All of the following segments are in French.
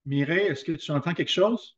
Mireille, est-ce que tu entends quelque chose?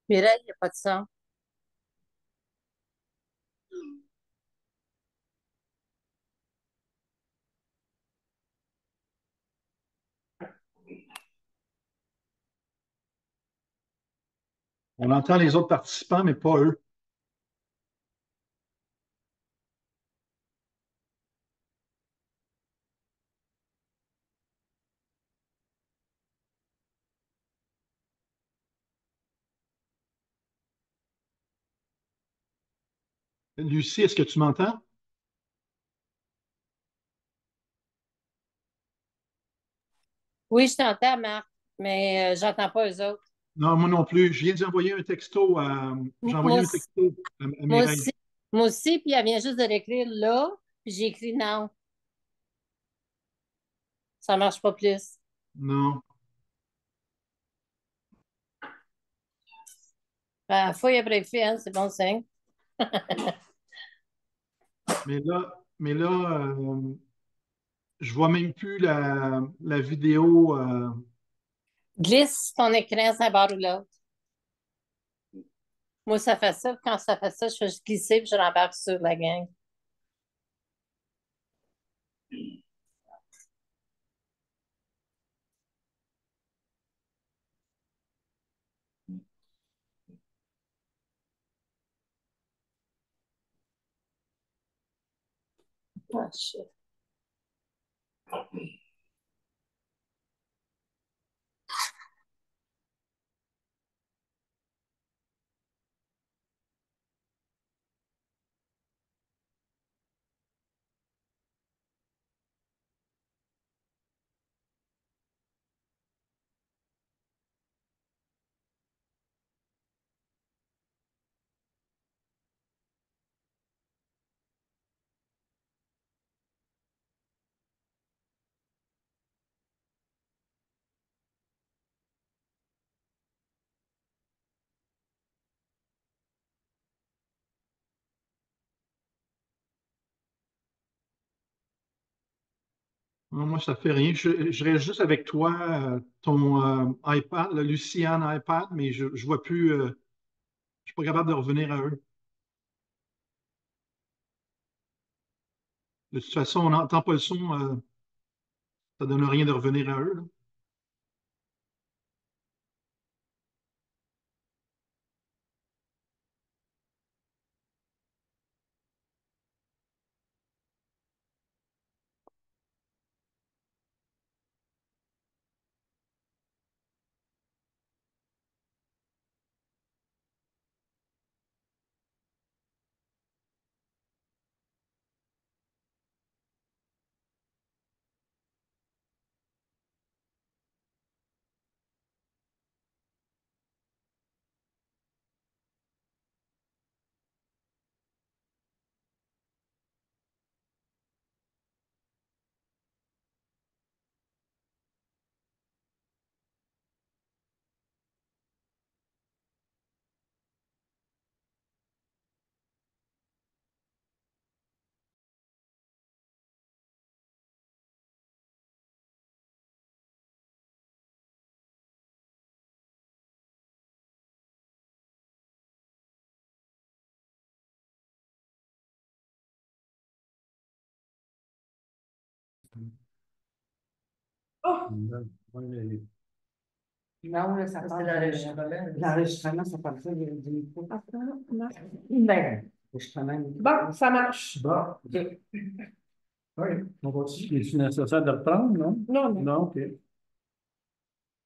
Mireille, il n'y a pas de son. On entend les autres participants, mais pas eux. Lucie, est-ce que tu m'entends? Oui, je t'entends, Marc, mais j'entends pas eux autres. Non, moi non plus. Je viens d'envoyer un texto j'ai envoyé Moi un aussi, texto à moi Mireille. aussi, moi aussi, puis elle vient juste de l'écrire là, puis j'ai écrit non, ça marche pas plus. Non. Ben, fouille après fait, hein, c'est bon signe. Mais là, je vois même plus la vidéo. Glisse ton écran sur un bord ou l'autre. Moi, ça fait ça. Quand ça fait ça, je fais juste glisser puis je rembarque sur la gang. Ah, shit. Non, moi, ça fait rien. Je reste juste avec toi, ton iPad, le Luciane iPad, mais je vois plus. Je suis pas capable de revenir à eux. De toute façon, on n'entend pas le son. Ça donne rien de revenir à eux, là. Oh! Non, là, ça parle de l'enregistrement, ça parle ça du micro. Attends, non. Ben, l'enregistrement. Bon, ça marche. Bon, OK. oui, on continue. Est-ce nécessaire de reprendre, non? Non, non. Non, OK.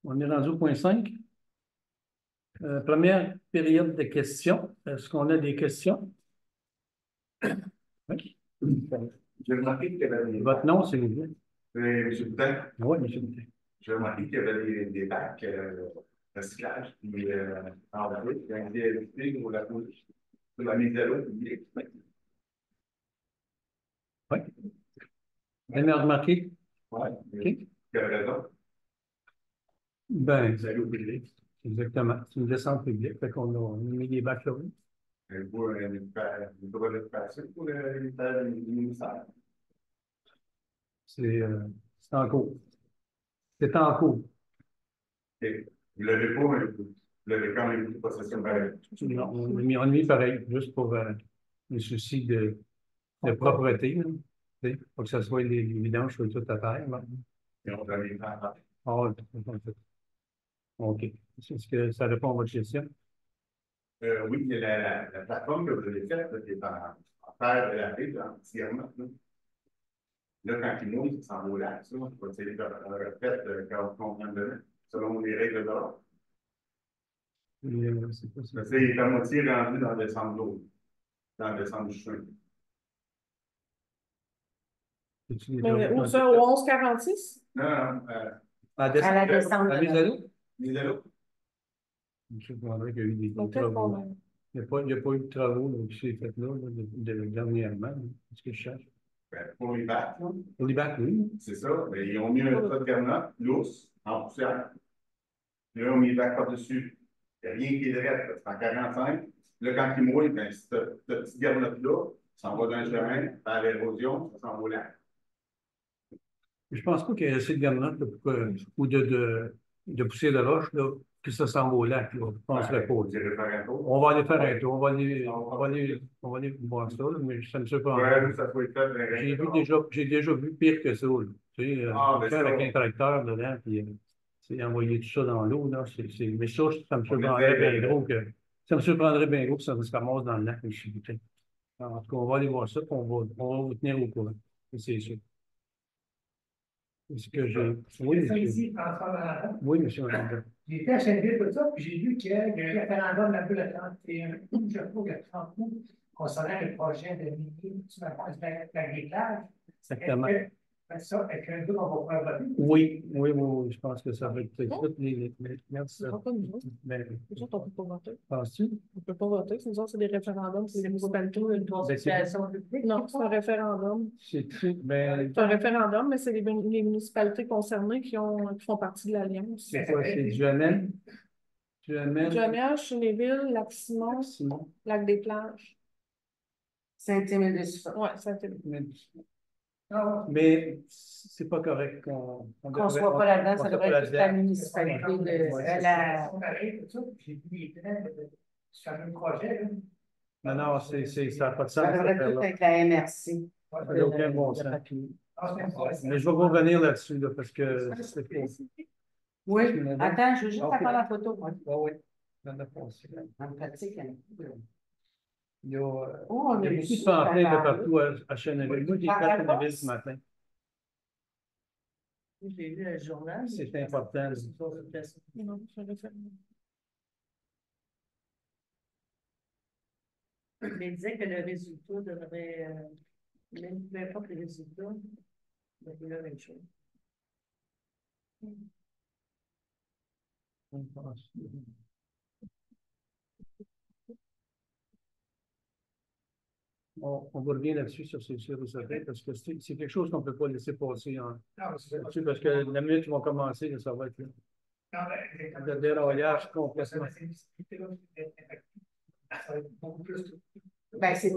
On est rendu au point 5. Première période de questions. Est-ce qu'on a des questions? Oui. J'ai remarqué qu'il y avait des Votre nom, s'il vous plaît. M. Boutin, Oui, monsieur Boutin. j'ai remarqué qu'il y avait des bacs recyclage qui envoyés, qui ont été évités pour la police, pour la mise à l'eau publique. Oui. Vous avez remarqué? Oui. OK. Quelle raison? Ben, vous allez au public. Exactement. C'est une descente publique. Fait qu'on a mis des bacs là. Vous, une droit de passer pour le ministère? C'est en cours. C'est en cours. Et vous l'avez pas, mais vous l'avez quand même mis possession pareil. Non, on a mis pareil, juste pour les soucis de propreté. Là. Tu sais, faut que ça soit les vidanges sur toute la terre. Là. Et on va les faire. Ah, OK. Est-ce que ça répond à votre question? Oui, il y a la plateforme que vous avez faite, là, qui est en terre de la rive, en tirement. Là, quand il mouille, ça s'en va au lac, ça. Il faut essayer de refaire combien de temps, selon les règles de l'art. C'est pas ça. Mais il est à moitié rendu dans le descente d'eau, dans le descente du chemin. Mais où ça, au 1146? Non, non, À la descente. La mise à l'eau? mise à l'eau. Je comprendrais qu'il y a eu des Donc, travaux. Il n'y a pas eu de travaux là, qui s'est fait là, dernièrement. Est-ce que je cherche? Pour les bacs, là, Pour les bacs, oui. c'est ça. Mais ils ont mis un tas de garnottes, lousse, en poussière. Là, ils ont mis les bacs par-dessus. Il n'y a rien qui est direct. C'est en 45. Là, quand il mouille, ben, cette petite garnotte-là, ça s'en va dans le chemin, par l'érosion, ça s'en va au lac. Je pense pas qu'il y ait assez de garnottes là, ou de poussière de roche là, que ça s'en va au lac. Là. Je penserais pas. Vous irez faire un tour. On va aller faire un tour. On va aller voir ça, là, mais ça me surprend. Ouais, ça peut être fait. J'ai déjà vu pire que ça. Là. Tu sais, Ben faire avec ça. un tracteur dedans, puis envoyer tout ça dans l'eau. Là, mais ça me On surprendrait essaie bien gros que ça me surprendrait bien gros que ça se ramasse dans le lac. Je suis boutin. En tout cas, on va aller voir ça, puis on va vous tenir au courant. C'est sûr. Est-ce que j'ai. Oui, monsieur. Oui, monsieur. J'ai été à Channeville, tout ça, puis j'ai vu qu'il y a un référendum là le 31 août, je crois, le 30 août, concernant le projet de mini sur la réglage. Exactement. Est-ce que nous, on va pouvoir voter? Oui, je pense que ça va être toutes les. Merci. Pas nous autres. Ben, Nous autres, on ne peut pas voter. penses-tu? On ne peut pas voter. Nous autres, c'est des référendums, c'est des municipalités. Consultation publique. Non, c'est un référendum. C'est ben, C'est un référendum, mais c'est les municipalités concernées qui font partie de l'Alliance. c'est quoi? C'est Duhamel? Jamel, Cheneville, Lac-Simon, Simon. Lac-des-Plages. Saint-Émile-de-Suffren. Ouais, ça a été. Mais c'est pas correct qu'on Qu'on ne soit pas là-dedans, ça devrait être toute la municipalité de la. J'ai vu les trains sur le même projet. Non, ça n'a pas de sens. Ça devrait tout être la MRC. Ça n'a aucun bon sens. Mais je vais revenir là-dessus, là, parce que c'est pas. Oui, attends, je veux juste Ok. faire la photo. Oui. Oui. Dans la pensée. En pratique, hein. Il y a, Oh, on il y a a eu beaucoup de ça, pamphlets ça de partout à Cheneville. Moi, j'ai fait à Cheneville ce matin. J'ai vu le journal. C'est important. Non, c'est un référendum. Il disait que le résultat devrait, même peu importe le résultat, c'est la même chose. On va revenir là-dessus sur ces résultats parce que c'est quelque chose qu'on ne peut pas laisser passer là-dessus parce que la minute qu'ils vont commencer, là, ça va être le déraillage complètement. Ben, c'est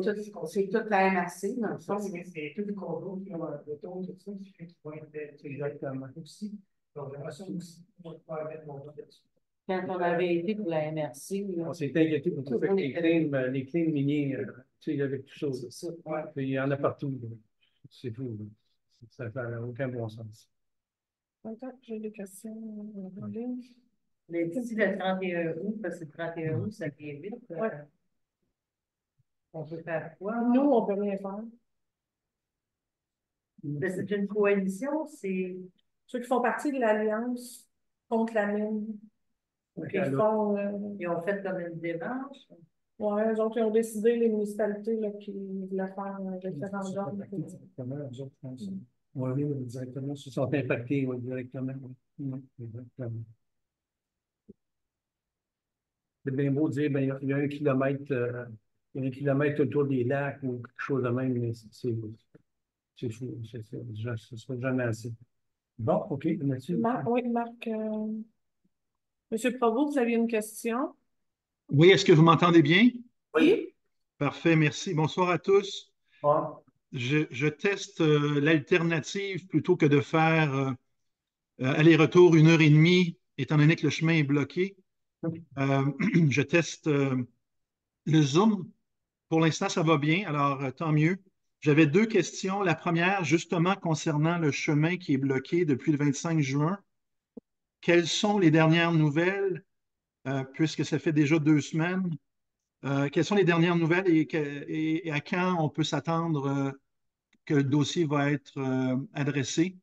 toute la MRC, dans le fond. C'est tous les condos qui ont le taux, tout ça, qui vont être Exactement. aussi. Donc, j'aimerais ça aussi, on va pouvoir mettre mon nom là-dessus. Quand on avait été pour la MRC, On s'est inquiété pour tout ça, les claims miniers, tu sais, avec tout ça. c'est ça. Puis il y en a partout. Là. C'est fou. Là. Ça n'a aucun bon sens. Attends, j'ai des questions en ligne. Mais d'ici le 31 août, parce que le 31 août, ça vient vite. Ouais. On peut faire quoi? Nous, on peut rien faire. Mais c'est une coalition, c'est. Ceux qui font partie de l'Alliance contre la mine. Ils font, Ils ont fait comme une démarche. ouais, eux autres, ils ont décidé, les municipalités, là, qui voulaient faire un référendum. Oui, directement. Ils sont impactés directement. Oui, exactement. C'est bien beau de dire, ben, il y a 1 kilomètre, il y a 1 kilomètre autour des lacs ou quelque chose de même, mais c'est fou. Ce serait jamais assez. Bon, OK, merci. Oui, Marc. Monsieur Provost, vous aviez une question? Oui, est-ce que vous m'entendez bien? Oui. Parfait, merci. Bonsoir à tous. Ah, Je teste l'alternative plutôt que de faire aller-retour 1 heure et demie, étant donné que le chemin est bloqué. Je teste le Zoom. Pour l'instant, ça va bien, alors tant mieux. J'avais 2 questions. La première, justement, concernant le chemin qui est bloqué depuis le 25 juin. Quelles sont les dernières nouvelles, puisque ça fait déjà 2 semaines? Quelles sont les dernières nouvelles et à quand on peut s'attendre que le dossier va être adressé?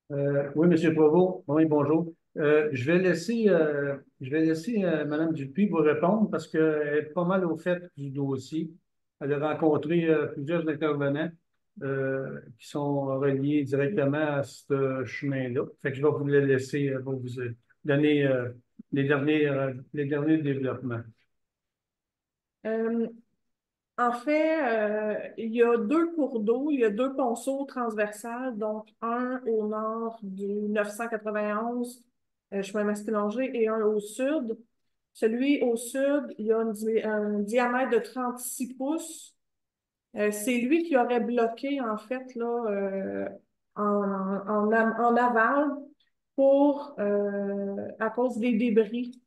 oui, M. Provost. Oui, bonjour. Je vais laisser Mme Dupuis vous répondre parce qu'elle est pas mal au fait du dossier. Elle a rencontré plusieurs intervenants qui sont reliés directement à ce chemin-là. Fait que je vais vous le laisser pour vous donner les derniers développements. En fait, il y a 2 cours d'eau, il y a 2 ponceaux transversales, donc un au nord du 991, chemin Masquinongé, et un au sud. Celui au sud, il y a un diamètre de 36 pouces. C'est lui qui aurait bloqué, en fait, là, en aval à cause des débris.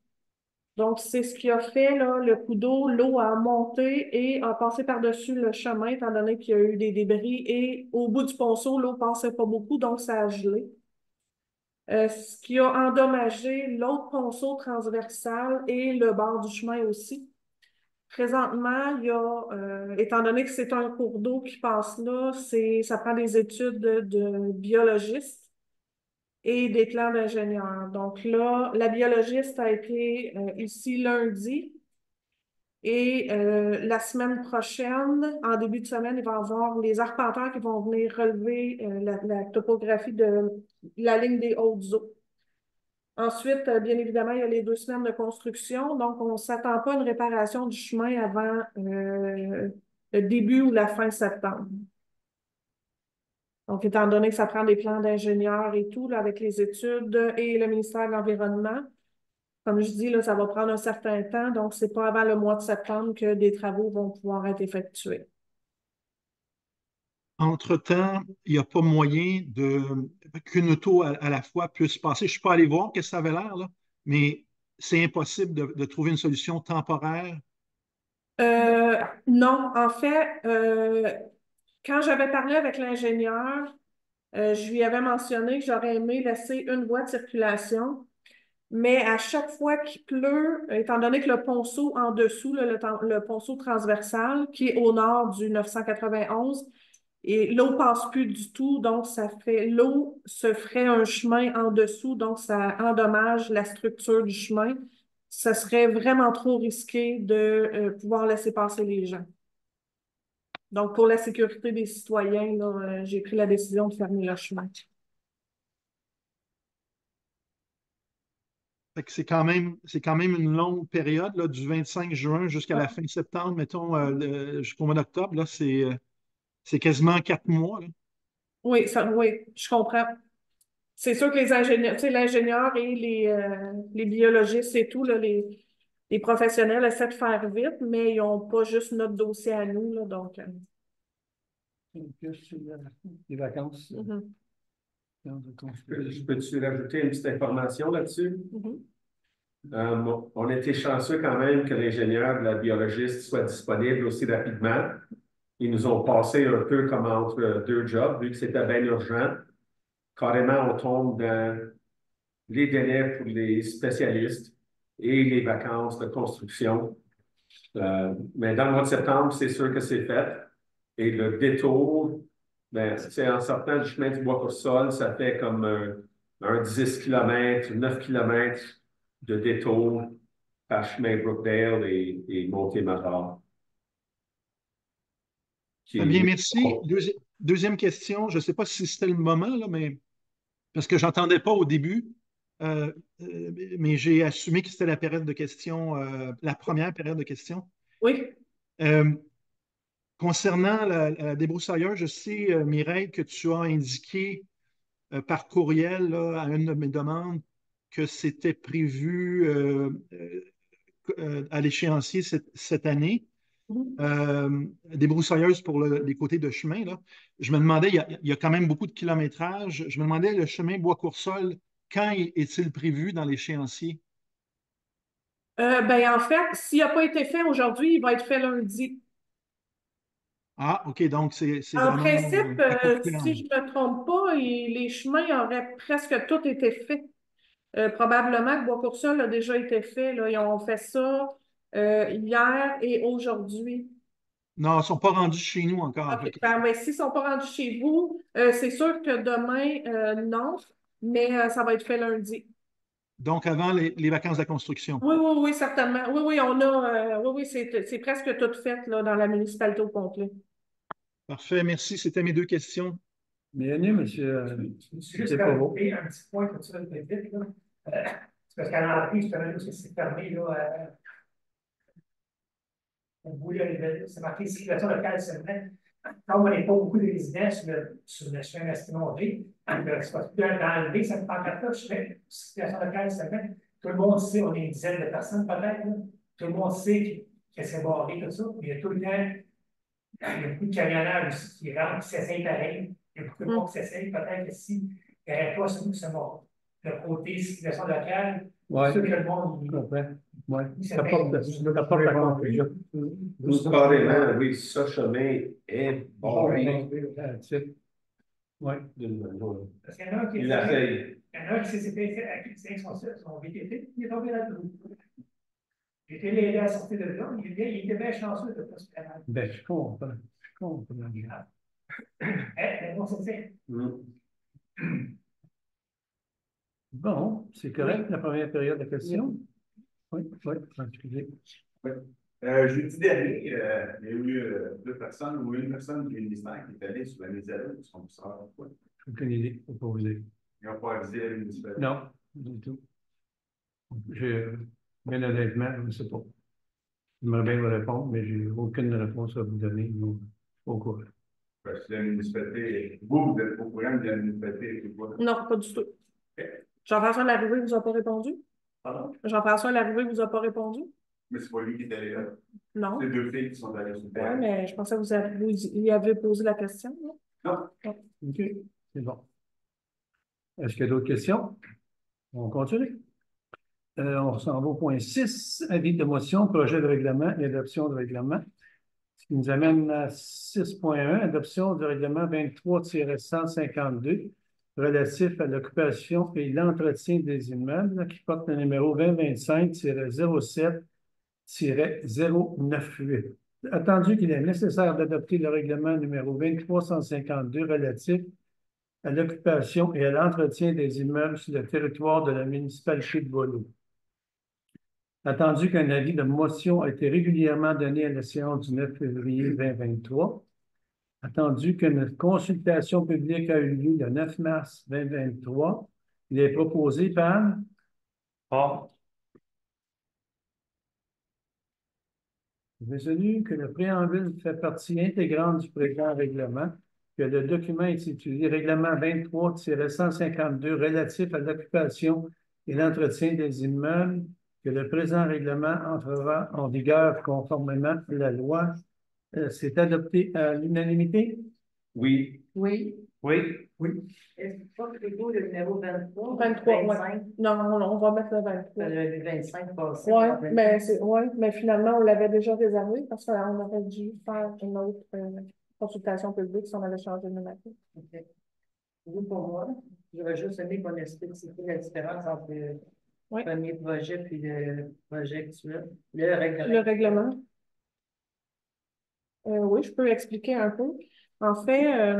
Donc, c'est ce qui a fait là, le coup d'eau. L'eau a monté et a passé par-dessus le chemin, étant donné qu'il y a eu des débris. Et au bout du ponceau, l'eau ne passait pas beaucoup, donc ça a gelé. Ce qui a endommagé l'autre ponceau transversal et le bord du chemin aussi. Présentement, étant donné que c'est un cours d'eau qui passe là, ça prend des études de biologistes et des plans d'ingénieurs. Donc là, la biologiste a été ici lundi et la semaine prochaine, en début de semaine, il va y avoir les arpenteurs qui vont venir relever la topographie de la ligne des hautes eaux. Ensuite, bien évidemment, il y a les 2 semaines de construction, donc on ne s'attend pas à une réparation du chemin avant le début ou la fin septembre. Donc, étant donné que ça prend des plans d'ingénieurs et tout, là, avec les études et le ministère de l'Environnement, comme je dis, là, ça va prendre un certain temps, donc ce n'est pas avant le mois de septembre que des travaux vont pouvoir être effectués. Entre-temps, il n'y a pas moyen qu'une auto à la fois puisse passer. Je ne suis pas allé voir qu'est-ce que ça avait l'air, là, mais c'est impossible de trouver une solution temporaire. Non, en fait, quand j'avais parlé avec l'ingénieur, je lui avais mentionné que j'aurais aimé laisser une voie de circulation, mais à chaque fois qu'il pleut, étant donné que le ponceau en dessous, là, le ponceau transversal, qui est au nord du 991, et l'eau passe plus du tout, donc l'eau se ferait un chemin en dessous, donc ça endommage la structure du chemin. Ce serait vraiment trop risqué de pouvoir laisser passer les gens. Donc, pour la sécurité des citoyens, là, j'ai pris la décision de fermer le chemin. Fait que c'est quand même une longue période, là, du 25 juin jusqu'à la fin septembre, mettons, jusqu'au mois d'octobre, là, c'est quasiment 4 mois, là. Oui, oui, je comprends. C'est sûr que les ingénieurs, tu sais, l'ingénieur et les biologistes et tout, là, les professionnels essaient de faire vite, mais ils n'ont pas juste notre dossier à nous, là, donc. Les vacances. Je peux-tu rajouter une petite information là-dessus? On a été chanceux quand même que l'ingénieur de la biologiste soit disponible aussi rapidement. ils nous ont passé un peu comme entre deux jobs, vu que c'était bien urgent. Carrément, on tombe dans les délais pour les spécialistes et les vacances de construction. Mais dans le mois de septembre, c'est sûr que c'est fait. Et le détour, ben, c'est en sortant du chemin du Bois-pour-Sol, ça fait comme un 10 km, 9 km de détour par chemin Brookdale et Montée-Matar. Bien, merci. Deuxième question. Je ne sais pas si c'était le moment, là, mais parce que je n'entendais pas au début, mais j'ai assumé que c'était la période de questions, la première période de questions. Oui. Euh, Concernant la débroussailleuse, je sais, Mireille, que tu as indiqué par courriel là, à une de mes demandes que c'était prévu à l'échéancier cette année. Débroussailleuse pour les côtés de chemin. Là. Je me demandais, il y a quand même beaucoup de kilométrage. Je me demandais, le chemin Bois-Coursol, quand est-il prévu dans l'échéancier? Ben, en fait, s'il n'a pas été fait aujourd'hui, il va être fait lundi. Ah, OK, donc c'est En vraiment principe, à court terme. si je ne me trompe pas, les chemins auraient presque tous été faits. Probablement que Bois-Coursol a déjà été fait. Là. Ils ont fait ça hier et aujourd'hui. Non, ils ne sont pas rendus chez nous encore. OK. Ben, s'ils ne sont pas rendus chez vous, c'est sûr que demain, non, mais ça va être fait lundi. Donc, avant les vacances de la construction. Oui, oui, oui, certainement. Oui, oui, on a. Oui, oui, c'est presque tout fait là, dans la municipalité au complet. Parfait, merci. C'était mes deux questions. Bienvenue, monsieur. Juste rajouter un petit point comme ça, vite, là. C'est parce qu'à l'entrée, justement, c'est fermé, là, au bout, là, c'est marqué circulation locale seulement. Comme on n'est pas beaucoup de résidents sur le chemin Mastinondé, c'est pas tout d'enlever cette pancarte-là, je fais circulation locale seulement. Tout le monde sait, on est une dizaine de personnes peut-être, là. Tout le monde sait que c'est barré, tout ça. Mais il y a tout le temps, il y a beaucoup de camionneurs aussi qui rentrent, qui s'essayent pareil. Il y a beaucoup de monde qui s'essayent, peut-être que si il n'y avait pas le côté circulation locale, Ouais. c'est sûr que le monde. Je comprends. Ouais. Ça Ça porte la conclusion. Carrément, oui, ce chemin est barré. Oui. Parce qu'il y en a un qui Il a fait. Il y en a un qui s'est fait son VTT, il est tombé dans le trou. J'ai été l'aider à sortir de là, il était bien chanceux de ne pas se faire mal. Ben, je comprends. Je comprends. Mais bon, c'est fait. Bon, c'est correct, la première période de questions. Oui, oui, excusez. Oui. Jeudi dernier, il y a eu deux personnes ou une personne du ministère qui est allée sur la misère de son sort. Aucune idée, faut pas vous dire. Ils n'ont pas avisé la municipalité. Non, du tout. Bien honnêtement, je ne sais pas. J'aimerais bien vous répondre, mais je n'ai aucune réponse à vous donner. Donc, au courant. Parce que la municipalité, vous êtes au courant de la municipalité, c'est quoi? Non, pas du tout. Jean-François Larrivée ne vous a pas répondu? Pardon? Jean-François Larrivée ne vous a pas répondu? Mais c'est pas lui qui est allé là. Non. C'est deux filles qui sont allées sur le Oui, terrain. mais je pensais que vous y avez posé la question. Non. OK, c'est bon. Est-ce qu'il y a d'autres questions? On continue. On s'en va au point 6, avis de motion, projet de règlement et adoption de règlement. Ce qui nous amène à 6.1, adoption du règlement 23-152 relatif à l'occupation et l'entretien des immeubles qui porte le numéro 2025-07-098. Attendu qu'il est nécessaire d'adopter le règlement numéro 2352 relatif à l'occupation et à l'entretien des immeubles sur le territoire de la municipalité de Beaulieu. Attendu qu'un avis de motion a été régulièrement donné à la séance du 9 février 2023. Attendu qu'une consultation publique a eu lieu le 9 mars 2023. Il est proposé par Paul. Résolu que le préambule fait partie intégrante du présent règlement, que le document intitulé Règlement 23-152 relatif à l'occupation et l'entretien des immeubles, que le présent règlement entrera en vigueur conformément à la loi. C'est adopté à l'unanimité? Oui. Oui. Oui. Oui. Est-ce pas plutôt le numéro 23? 23, 25? ouais. Non, on va mettre le 23. Le 25 passé. Oui, mais finalement, on l'avait déjà réservé parce qu'on aurait dû faire une autre consultation publique si on avait changé de nomenclature. OK. Vous, pour moi, j'aurais juste aimé qu'on explique c'est quoi la différence entre le Oui. premier projet puis le projet actuel, le règlement. Le règlement. Oui, je peux expliquer un peu. En fait,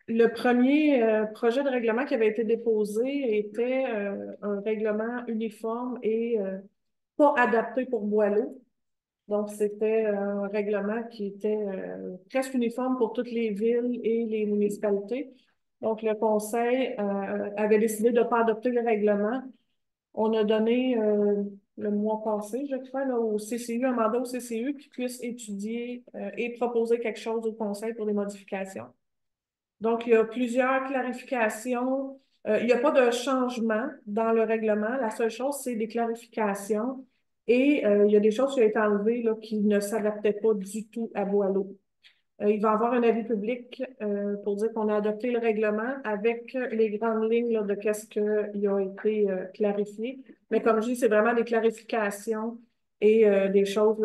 le premier projet de règlement qui avait été déposé était un règlement uniforme et pas adapté pour Boileau. Donc, c'était un règlement qui était presque uniforme pour toutes les villes et les municipalités. Donc, le conseil avait décidé de ne pas adopter le règlement. On a donné le mois passé, je crois, là, au CCU, un mandat au CCU qui puisse étudier et proposer quelque chose au conseil pour des modifications. Donc, il y a plusieurs clarifications. Il n'y a pas de changement dans le règlement. La seule chose, c'est des clarifications. Et il y a des choses qui ont été enlevées là, qui ne s'adaptaient pas du tout à Boileau. Il va y avoir un avis public pour dire qu'on a adopté le règlement avec les grandes lignes là, de qu'est-ce qui a été clarifié. Mais comme je dis, c'est vraiment des clarifications et des choses.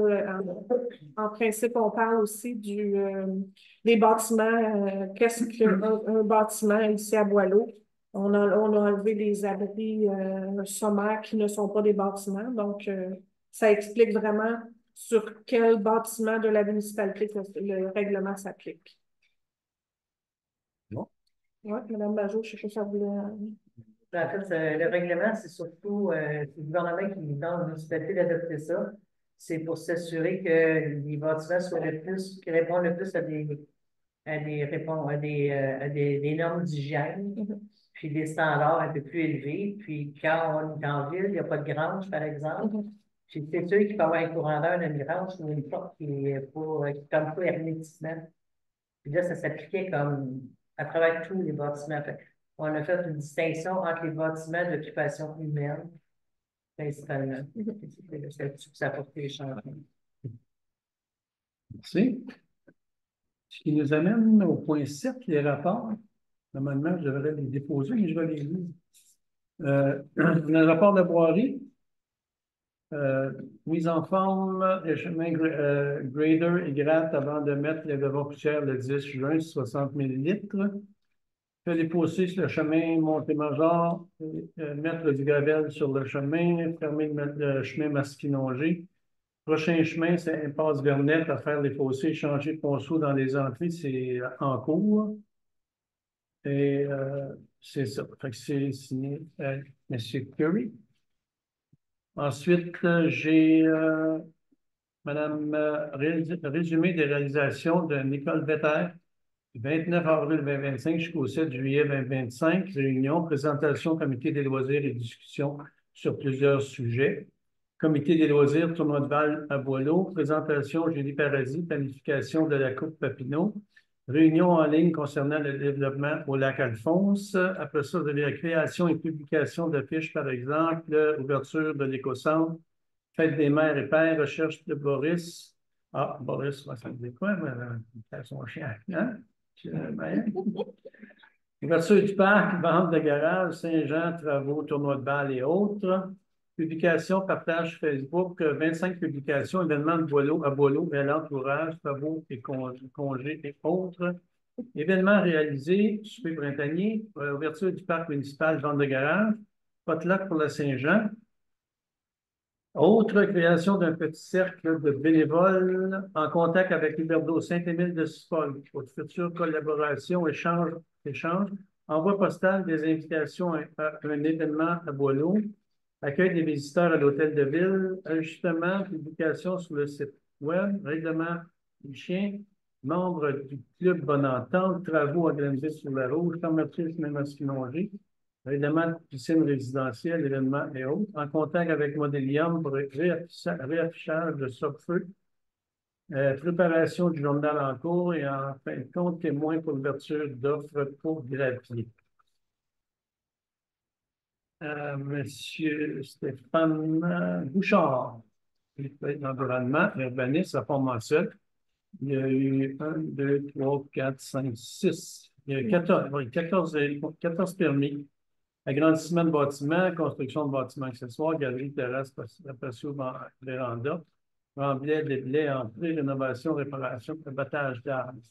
En principe, on parle aussi des bâtiments. Qu'est-ce qu'un bâtiment ici à Boileau? On a enlevé les abris sommaires qui ne sont pas des bâtiments. Donc, ça explique vraiment sur quel bâtiment de la municipalité que le règlement s'applique. Bon. Oui, Mme Bajot, je sais que ça voulait. En fait, le règlement, c'est surtout le gouvernement qui demande aux municipalités d'adopter ça. C'est pour s'assurer que les bâtiments soient qui répondent le plus à des normes d'hygiène, puis des standards un peu plus élevés. Puis quand on est en ville, il n'y a pas de grange, par exemple. Puis c'est sûr qu'il peut y avoir un courant d'air d'une grange ou une porte qui ne tombe pas hermétiquement. Puis là, ça s'appliquait comme à travers tous les bâtiments. On a fait une distinction entre les bâtiments d'occupation humaine, principalement. C'est là-dessus que ça apporte les changements. Merci. Ce qui nous amène au point 7, les rapports. Normalement, je devrais les déposer, mais je vais les lire. On a le rapport de la Boirie. Mise en forme, le chemin grader et gratte avant de mettre les gravats poussière le 10 juin, 60 ml. Fait les fossés sur le chemin Montémajor, mettre du gravel sur le chemin, fermer le chemin Masquinongé. Prochain chemin, c'est impasse Vernette à faire les fossés, changer de ponceau dans les entrées, c'est en cours. Et c'est ça. Fait que c'est signé M. Curry. Ensuite, j'ai Madame résumé des réalisations de Nicole Vetter, du 29 avril 2025 jusqu'au 7 juillet 2025, réunion, présentation, comité des loisirs et discussion sur plusieurs sujets. Comité des loisirs, tournoi de Val à Boileau, présentation Julie Paradis, planification de la Coupe Papineau, réunion en ligne concernant le développement au lac Alphonse. Après ça, vous avez la création et publication d'affiches, par exemple, ouverture de l'éco-centre, fête des mères et pères, recherche de Boris. Ah, Boris, ça me dit quoi? Son chien, hein? Ouverture du parc, vente de garage, Saint-Jean, travaux, tournoi de balle et autres. Publication, partage Facebook, 25 publications, événements de Boileau à Boileau et à l'entourage, travaux et congés et autres. Événements réalisés, souper printanier, ouverture du parc municipal, vente de garage, potluck pour la Saint-Jean. Autre création d'un petit cercle de bénévoles en contact avec l'Héberdo Saint-Émile de Spol pour de futures collaborations, échanges, envoi postal des invitations à un événement à Boileau, accueil des visiteurs à l'hôtel de ville, ajustement, publication sur le site web, règlement du chien, membre du club Bonne Entente, travaux organisés sur la Rouge, fermeture chemin Masquinongé, règlement de piscine résidentielle, événements et autres, en contact avec Modélium pour réaffichage de Sopfeu, préparation du journal en cours et en fin de compte, témoin pour l'ouverture d'offres pour Gravier. Monsieur Stéphane Bouchard, l'environnement, urbaniste, à Pont-Marcel. Il y a eu 1, 2, 3, 4, 5, 6. Il y a eu 14 permis. Agrandissement de bâtiments, construction de bâtiments accessoires, galerie, terrasse, patio, véranda. remblai, déblai, entrée, rénovation, réparation, abattage d'arbres.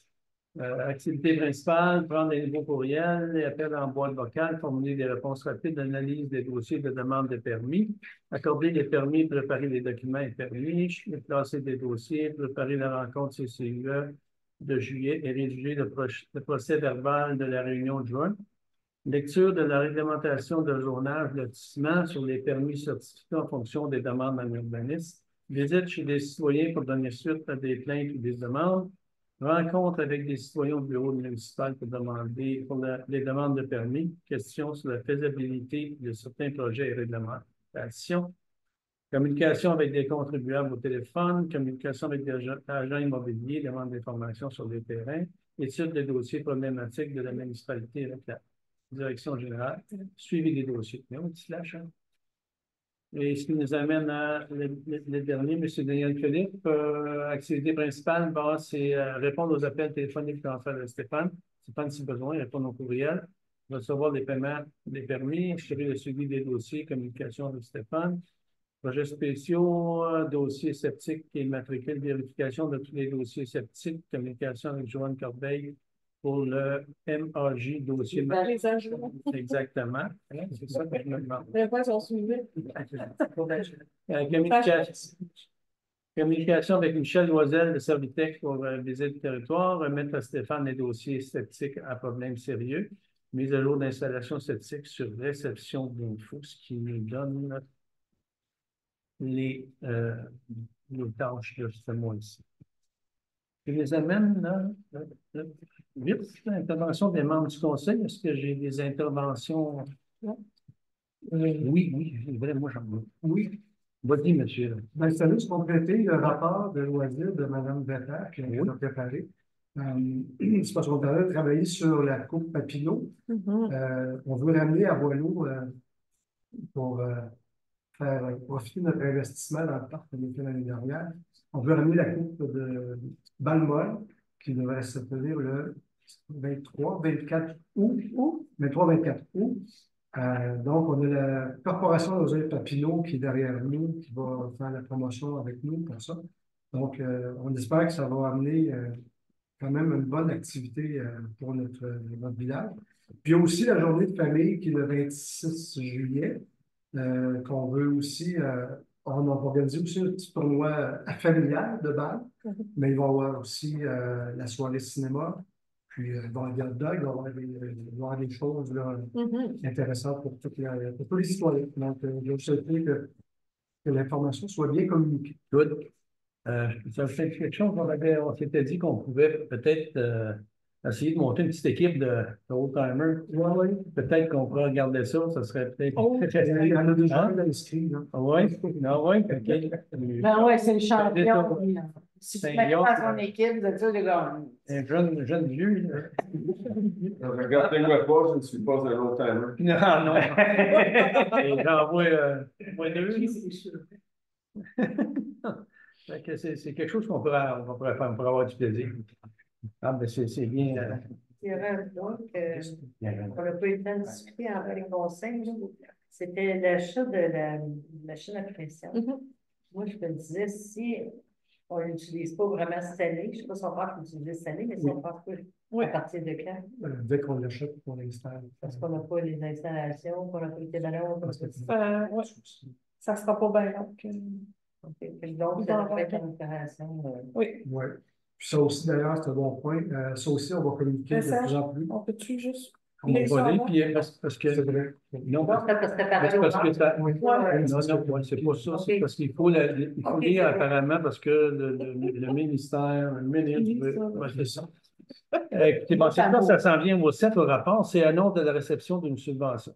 Activité principale, prendre des nouveaux courriels, les appels en boîte vocale, formuler des réponses rapides, analyse des dossiers de demande de permis, accorder les permis, préparer les documents et permis, classer des dossiers, préparer la rencontre CCUE de juillet et rédiger le procès verbal de la réunion de juin. Lecture de la réglementation de zonage lotissement sur les permis certifiés en fonction des demandes en urbanisme. Visite chez des citoyens pour donner suite à des plaintes ou des demandes. Rencontre avec des citoyens au bureau municipal pour demander les demandes de permis. Questions sur la faisabilité de certains projets et réglementations. Communication avec des contribuables au téléphone. Communication avec des agents immobiliers. Demande d'informations sur les terrains. Étude des dossiers problématiques de la municipalité avec la direction générale. Suivi des dossiers. Il y a un petit slash, hein? Et ce qui nous amène à le dernier, M. Daniel Philippe. Activité principale, bon, c'est répondre aux appels téléphoniques transferts de Stéphane. Stéphane, si besoin, répondre aux courriels, recevoir les paiements des permis, assurer le suivi des dossiers, communication avec Stéphane. Projets spéciaux, dossiers sceptiques et matricule, vérification de tous les dossiers sceptiques, communication avec Joanne Corbeil pour le MAJ dossier. Les ajouts. Exactement. C'est ça que je me demande. Les fois sont suivis. Communication avec Michel Loisel de Servitec pour visiter le territoire, remettre à Stéphane les dossiers sceptiques à problèmes sérieux, mise à jour d'installation sceptique sur réception d'infos, ce qui nous donne les tâches de ce mois-ci. Je les amène là, vite. Intervention des membres du conseil. Est-ce que j'ai des interventions? Oui, moi j'en veux. Oui. Vas-y, monsieur. Ben, ça juste compléter le rapport de loisirs de Mme Vetter qui a préparé. C'est parce qu'on a travaillé sur la coupe Papineau. On veut ramener à Boileau pour faire profiter de notre investissement dans le parc qu'on a fait l'année dernière. On veut ramener la coupe de Balmol qui devrait se tenir le 23-24 août. 23-24 août. Donc, on a la Corporation Loisirs Papineau qui est derrière nous, qui va faire la promotion avec nous pour ça. Donc, on espère que ça va amener quand même une bonne activité pour notre village. Puis, il y a aussi la journée de famille qui est le 26 juillet, qu'on veut aussi, on a organisé aussi un petit tournoi familial de balle, mais il va y avoir aussi la soirée cinéma. Puis, il va y avoir des hot dogs, il va y avoir des choses là, intéressantes pour tous les citoyens. Donc, je veux souhaiter que l'information soit bien communiquée. Good. Ça fait quelque chose, on s'était dit qu'on pouvait peut-être essayer de monter une petite équipe de old-timers. Oui. Peut-être qu'on pourrait regarder ça, ça serait peut-être... Il y en a déjà inscrits. Oui, OK. Ben ouais, c'est le champion. Si tu mets pas son équipe, de dire les gars. Un jeune vieux. Regardez-moi pas, je ne suis pas un old-timer. Non. Et j'en vois deux. C'est quelque chose qu'on pourrait faire pour avoir du plaisir. Ah, ben c'est bien. Il y avait un point qu'on n'a pas eu le temps de discuter avec les conseils. C'était l'achat de la machine à pression. Moi, je me disais, si on ne l'utilise pas vraiment cette année, je ne sais pas si on va l'utiliser cette année, mais si on pense pas à partir de quand? Dès qu'on l'achète, on l'installe. Parce qu'on n'a pas les installations, qu'on n'a pas les ballons, Ça ne sera pas bien long. Donc, ça va être une opération. Oui. Puis ça aussi, d'ailleurs, c'est un bon point. Ça aussi, on va communiquer de plus en plus. On peut-tu juste... On va voler, puis parce que... C'est vrai. Non, parce que ça... Non, c'est pas ça. C'est parce qu'il faut lire apparemment parce que le ministère, le ministre... c'est ça. Écoutez, bon, ça s'en vient au 7 au rapport. C'est annonce de la réception d'une subvention.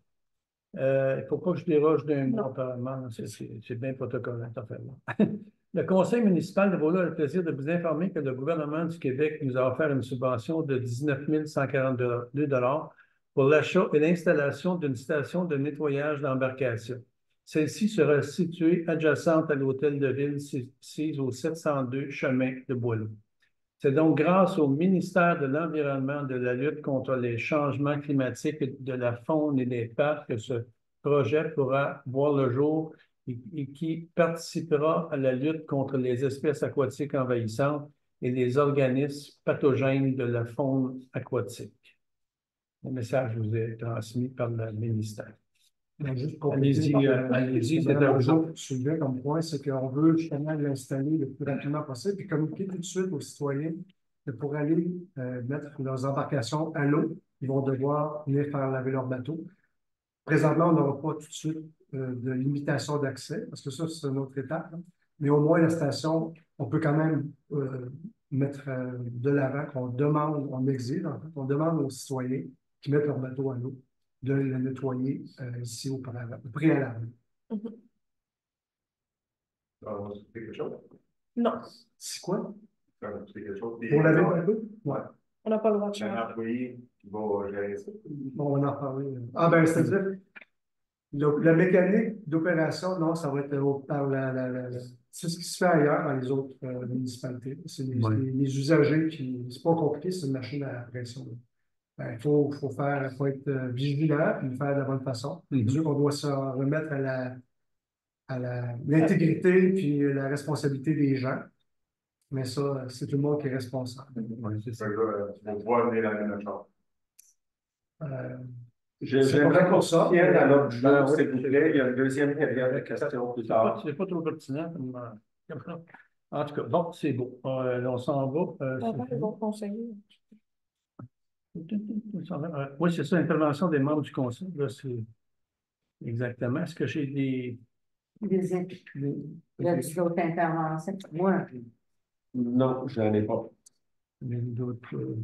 Il ne faut pas que je déroge d'un mot, apparemment. C'est bien protocolaire, cette affaire-là. Le conseil municipal de Beaulieu a le plaisir de vous informer que le gouvernement du Québec nous a offert une subvention de 19 142 $ pour l'achat et l'installation d'une station de nettoyage d'embarcation. Celle-ci sera située adjacente à l'hôtel de ville situé au 702 chemin de Boileau. C'est donc grâce au ministère de l'Environnement, de la lutte contre les changements climatiques, de la faune et des parcs que ce projet pourra voir le jour et qui participera à la lutte contre les espèces aquatiques envahissantes et les organismes pathogènes de la faune aquatique. Le message vous est transmis par le ministère. Juste pour Allez-y, allez-y, c'est à vous. Soulever comme point, c'est qu'on veut justement l'installer le plus rapidement possible, puis communiquer tout de suite aux citoyens que pour aller mettre leurs embarcations à l'eau, ils vont devoir venir faire laver leur bateau. Présentement, on n'aura pas tout de suite de limitation d'accès, parce que ça, c'est une autre étape. Hein. Mais au moins, la station, on peut quand même mettre de l'avant qu'on demande, on exige, en fait, on demande aux citoyens qui mettent leur bateau à l'eau de le nettoyer ici au préalable. C'est quelque chose? Non, C'est quoi? C'est quelque chose. Pour laver le bateau? Ouais. on n'a pas le droit de Un changer. employé qui va gérer ça. Bon, on va en parler. Ah, ben, c'est-à-dire, la mécanique d'opération, non, ça va être par c'est ce qui se fait ailleurs dans les autres municipalités. C'est les usagers qui. C'est pas compliqué, c'est une machine à pression. Ben, il faut être vigilant et le faire de la bonne façon. C'est sûr qu'on doit se remettre à l'intégrité puis la responsabilité des gens. Mais ça, c'est tout le monde qui est responsable. C'est ça. On va venir dans notre chambre. J'aimerais qu'on se tienne à l'autre jour, Ben oui. s'il vous plaît. Il y a une deuxième période de questions plus tard. C'est pas trop pertinent. En tout cas, bon, c'est beau. On s'en va. On va les bons conseillers. Oui, c'est ça, l'intervention des membres du conseil. Là, c'est exactement. Est-ce que j'ai des. Il y a d'autres interventions. Moi. Non, je n'en ai pas. D'autres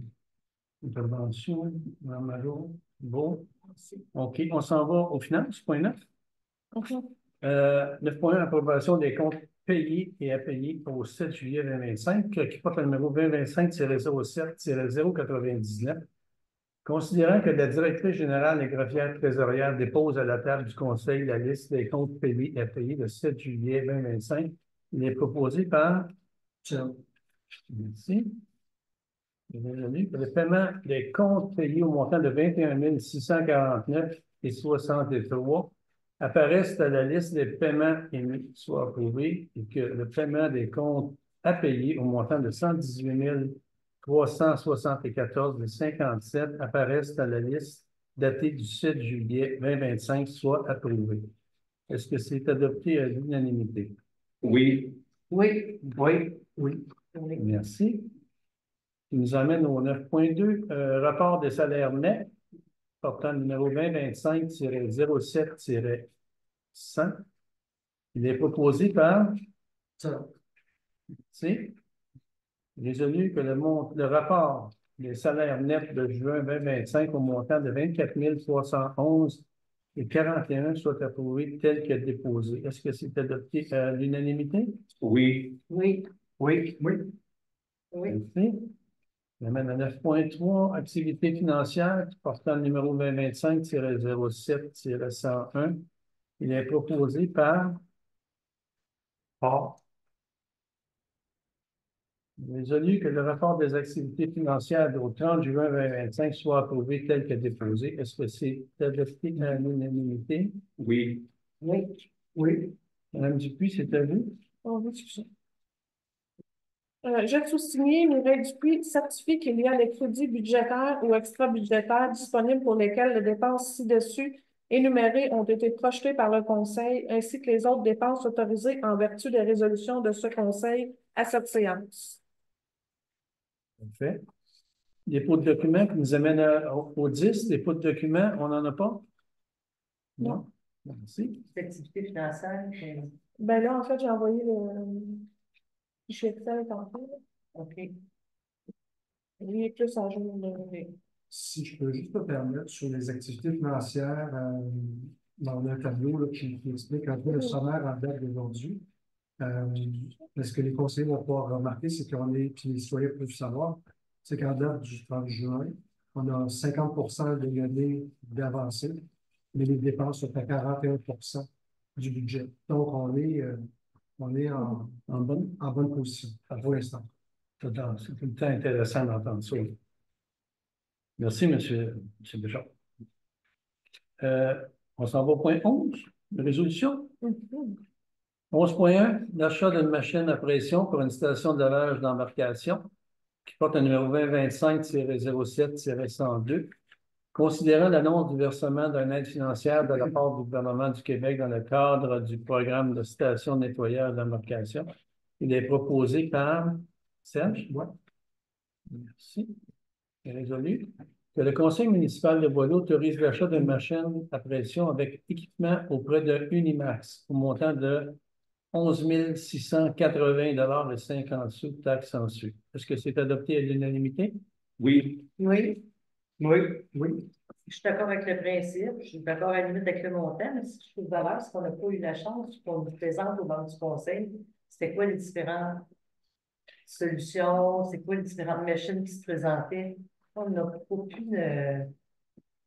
interventions. Bon. OK, on s'en va aux finances, point 9. 9.1, approbation des comptes payés et à payer au 7 juillet 2025, qui porte le numéro 2025-07-099. Considérant que la directrice générale et greffière trésorière dépose à la table du Conseil la liste des comptes payés et à payer le 7 juillet 2025, il est proposé par. Merci. Le paiement des comptes payés au montant de 21 649,63 apparaissent à la liste des paiements émis soit approuvés et que le paiement des comptes à payer au montant de 118 374,57 apparaissent à la liste datée du 7 juillet 2025 soit approuvé. Est-ce que c'est adopté à l'unanimité? Oui. Oui. Oui. Merci. Qui nous amène au 9.2, rapport des salaires nets, portant le numéro 2025-07-100. Il est proposé par. Merci. Résolu que le rapport des salaires nets de juin 2025 au montant de 24 311,41 soit approuvé tel que déposé. Est-ce que c'est adopté à l'unanimité? Oui. Merci. J'amène à 9.3, activité financière portant le numéro 2025-07-101. Il est proposé par. Résolu que le rapport des activités financières au 30 juin 2025 soit approuvé tel que déposé. Est-ce que c'est adopté à l'unanimité? Oui. Madame Dupuis, c'est à vous? Je sous-signé, Mireille Dupuis certifie qu'il y a les crédits budgétaires ou extra-budgétaires disponibles pour lesquels les dépenses ci-dessus énumérées ont été projetées par le Conseil, ainsi que les autres dépenses autorisées en vertu des résolutions de ce Conseil à cette séance. Parfait. Dépôt de documents qui nous amène au 10. Dépôt de documents, on n'en a pas? Non. Merci. Activité financière. Ben là, en fait, j'ai envoyé le fichier Excel tantôt. OK. Lui est plus à jour. Si je peux juste me permettre, sur les activités financières, dans un tableau là, qui explique un peu le sommaire en date d'aujourd'hui. Ce que les conseillers vont pouvoir remarquer, c'est qu'on est, puis les citoyens peuvent savoir, c'est qu'en date du 30 juin, on a 50% de l'année d'avancée, mais les dépenses sont à 41% du budget. Donc, on est en bonne position pour l'instant. C'est tout le temps intéressant d'entendre ça. Merci, M. Béchard. On s'en va au point 11, la résolution. 11.1, l'achat d'une machine à pression pour une station de lavage d'embarcation qui porte le numéro 2025-07-102. Considérant l'annonce du versement d'une aide financière de la part du gouvernement du Québec dans le cadre du programme de station de nettoyage d'embarcation, il est proposé par Serge. Ouais. Merci. C'est résolu. Que le conseil municipal de Boileau autorise l'achat d'une machine à pression avec équipement auprès de Unimax au montant de 11 680 et 50 sous, taxes en su. Est-ce que c'est adopté à l'unanimité? Oui. Oui, Oui. Oui. je suis d'accord avec le principe, je suis d'accord à la limite avec le montant, mais ce que je trouve valable, c'est qu'on n'a pas eu la chance qu'on nous présente au banc du conseil. C'était quoi les différentes solutions, c'est quoi les différentes machines qui se présentaient? On n'a aucune.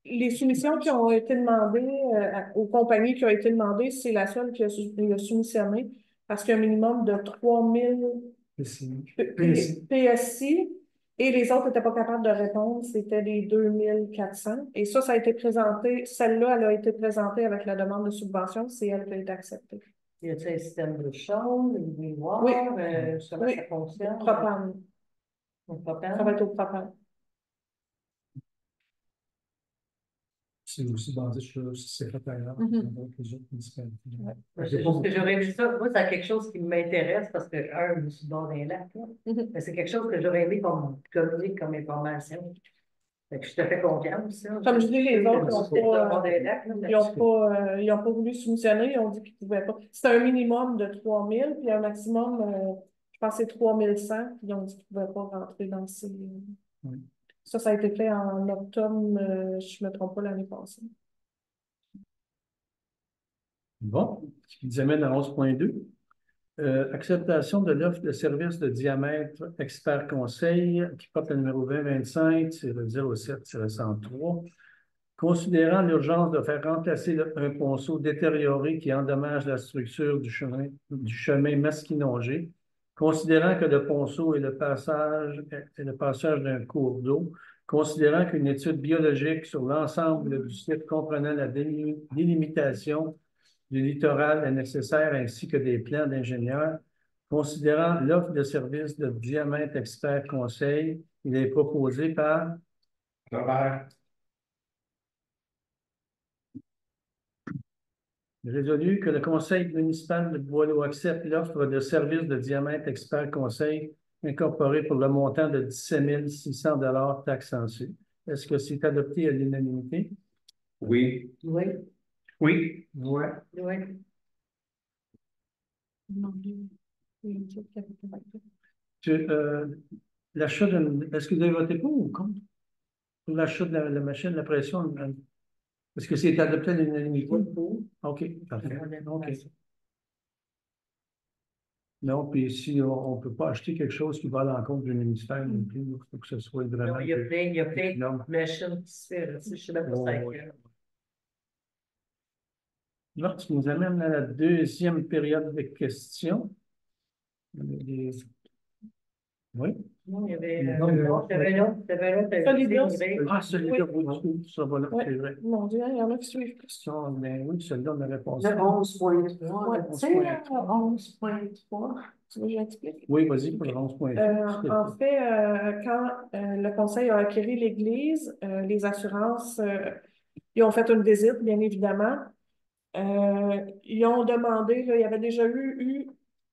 Les soumissions qui ont été demandées aux compagnies qui ont été demandées, c'est la seule qui a soumissionné parce qu'il y a un minimum de 3000 PSI et les autres n'étaient pas capables de répondre, c'était les 2400. Et ça a été présenté, celle-là, elle a été présentée avec la demande de subvention, c'est elle qui a été acceptée. Y a-t-il un système de chaud, une mémoire, Oui. comment Oui. ça fonctionne? Propane. Au propane? Ça va être au propane. C'est aussi basé sur ce qui s'est fait ailleurs Mhm. dans les autres municipalités. Ouais. C'est juste que j'aurais aimé ça. Moi, c'est quelque chose qui m'intéresse parce que, je me suis dans un lac, là. Mhm. Mais c'est quelque chose que j'aurais aimé qu'on me communique comme information. Fait que je te fais confiance. Hein. Comme je dis, les autres ils n'ont pas voulu soumissionner, ils ont dit qu'ils ne pouvaient pas. C'était un minimum de 3000, puis un maximum, je pense que c'est 3100, puis ils ont dit qu'ils ne pouvaient pas rentrer dans ces. Oui. Ça a été fait en octobre, je ne me trompe pas, l'année passée. Bon, ce qui nous amène à 11.2. Acceptation de l'offre de service de diamètre expert conseil qui porte le numéro 2025-07-103. Considérant l'urgence de faire remplacer un ponceau détérioré qui endommage la structure du chemin Masquinongé, considérant que le ponceau est le passage d'un cours d'eau, considérant qu'une étude biologique sur l'ensemble du site comprenant la délimitation du littoral est nécessaire ainsi que des plans d'ingénieurs. Considérant l'offre de service de diamètre expert conseil, il est proposé par Robert. Résolu que le conseil municipal de Boileau accepte l'offre de service de diamètre expert conseil incorporé pour le montant de 17 600 taxes en su. Est-ce que c'est adopté à l'unanimité? Oui. Oui. Oui. Ouais. Oui. L'achat d'une. Est-ce que vous avez voté pour ou contre? Pour l'achat de la machine, la pression? Est-ce que c'est adopté à l'unanimité? OK, parfait. OK. Non, puis si on ne peut pas acheter quelque chose qui va à l'encontre du ministère non plus, il faut que ce soit vraiment. Non, il y a plein de machines qui se font. Je ne sais même pas ça. Là, ce qui nous amène à la deuxième période de questions. Oui. Non, il y avait Non, un autre. Ah, celui-là, oui, ça va là, Oui. c'est vrai. Mon Dieu, il y en a qui suivent. Question, mais oui, celui-là, on avait passé. Le 11.3. Ouais, Tu sais, le 11.3. Tu veux que j'explique? Oui, vas-y, pour le 11.3. En fait, quand le conseil a acquis l'église, les assurances, ils ont fait une visite, bien évidemment. Ils ont demandé, là, il y avait déjà eu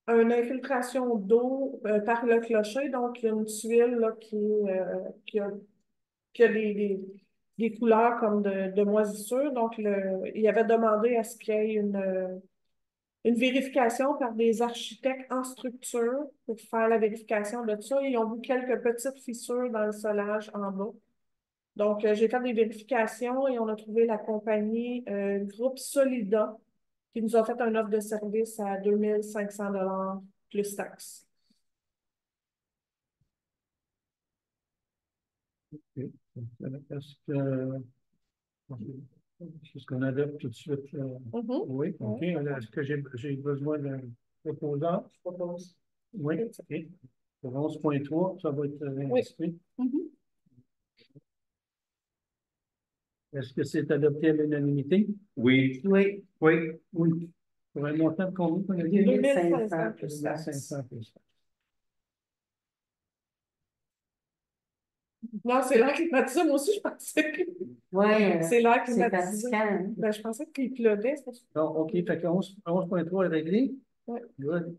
une infiltration d'eau par le clocher, donc il y a une tuile là, qui a des couleurs comme de moisissure. Donc, il avait demandé à ce qu'il y ait une vérification par des architectes en structure pour faire la vérification de ça. Ils ont vu quelques petites fissures dans le solage en bas. Donc, j'ai fait des vérifications et on a trouvé la compagnie Groupe Solida qui nous a fait une offre de service à 2500 $ plus taxes. Est-ce qu'on adopte tout de suite? Oui, OK. Est-ce que j'ai besoin d'un proposant? Je propose. Oui, OK. Pour 11.3, ça va être inscrit. Est-ce que c'est adopté à l'unanimité? Oui. Oui. Oui. Oui. Pour un montant de combien qu'on a dit? 2500 plus 500 plus. Non, c'est l'air climatisé. Moi aussi, je pensais que Ouais, c'est l'air c'est climatisé. fatigant. Hein? Ben, je pensais qu'il pleuvait. C'est pour ça. Donc, OK, fait que 11,3 est réglé. Ouais. Good.